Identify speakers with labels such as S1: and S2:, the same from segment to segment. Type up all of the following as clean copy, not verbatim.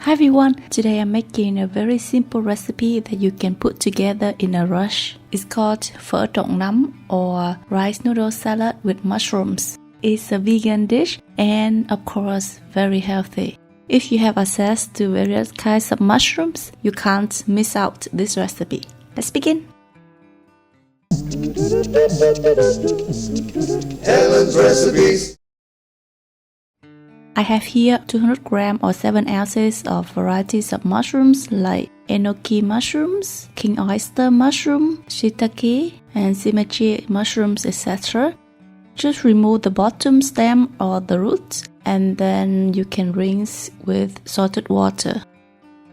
S1: Hi everyone, today I'm making a very simple recipe that you can put together in a rush. It's called Phở Trộn or rice noodle salad with mushrooms. It's a vegan dish and of course very healthy. If you have access to various kinds of mushrooms, you can't miss out this recipe. Let's begin.
S2: Helen's recipes.
S1: I have here 200 grams or 7 ounces of varieties of mushrooms like enoki mushrooms, king oyster mushroom, shiitake, and sesame mushrooms, etc. Just remove the bottom stem or the roots, and then you can rinse with salted water.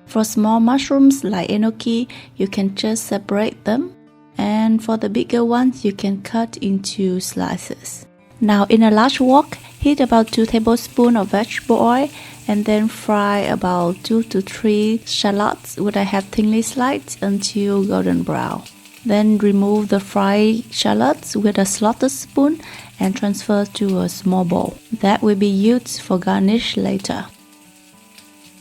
S1: For small mushrooms like enoki, you can just separate them, and for the bigger ones, you can cut into slices. Now in a large wok, heat about 2 tablespoons of vegetable oil and then fry about 2 to 3 shallots which I have thinly sliced until golden brown. Then remove the fried shallots with a slotted spoon and transfer to a small bowl. That will be used for garnish later.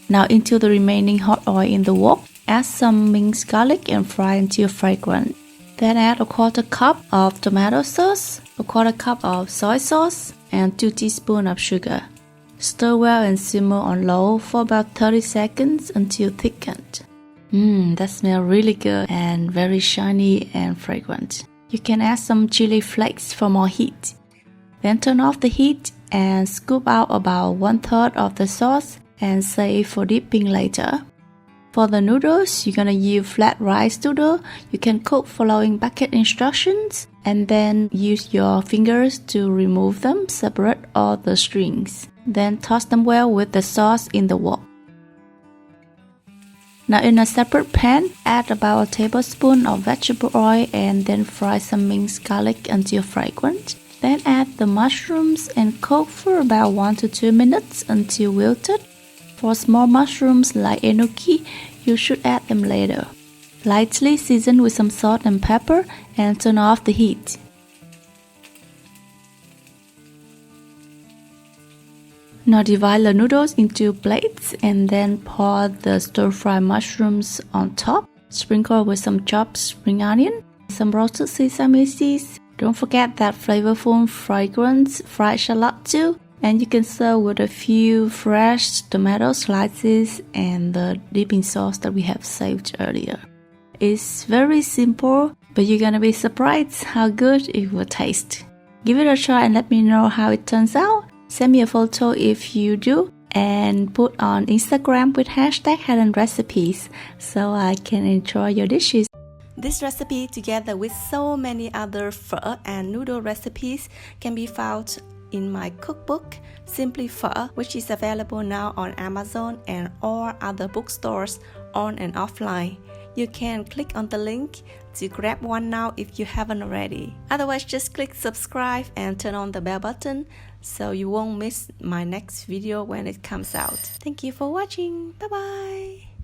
S1: Now into the remaining hot oil in the wok, add some minced garlic and fry until fragrant. Then add a 1/4 cup of tomato sauce, a 1/4 cup of soy sauce, and 2 teaspoons of sugar. Stir well and simmer on low for about 30 seconds until thickened. That smells really good and very shiny and fragrant. You can add some chili flakes for more heat. Then turn off the heat and scoop out about 1/3 of the sauce and save for dipping later. For the noodles, you're gonna use flat rice noodle. You can cook following bucket instructions and then use your fingers to remove them, separate all the strings. Then toss them well with the sauce in the wok. Now in a separate pan, add about a tablespoon of vegetable oil and then fry some minced garlic until fragrant. Then add the mushrooms and cook for about 1 to 2 minutes until wilted. For small mushrooms like enoki, you should add them later. Lightly season with some salt and pepper and turn off the heat. Now divide the noodles into plates and then pour the stir-fried mushrooms on top. Sprinkle with some chopped spring onion, some roasted sesame seeds. Don't forget that flavorful, fragrant fried shallot too. And you can serve with a few fresh tomato slices and the dipping sauce that we have saved earlier. It's very simple, but you're gonna be surprised how good it will taste. Give it a try and let me know how it turns out. Send me a photo if you do and put on Instagram with hashtag Helen Recipes so I can enjoy your dishes. This recipe, together with so many other pho and noodle recipes, can be found in my cookbook, Simply Phở, which is available now on Amazon and all other bookstores on and offline. You can click on the link to grab one now if you haven't already. Otherwise, just click subscribe and turn on the bell button so you won't miss my next video when it comes out. Thank you for watching. Bye bye.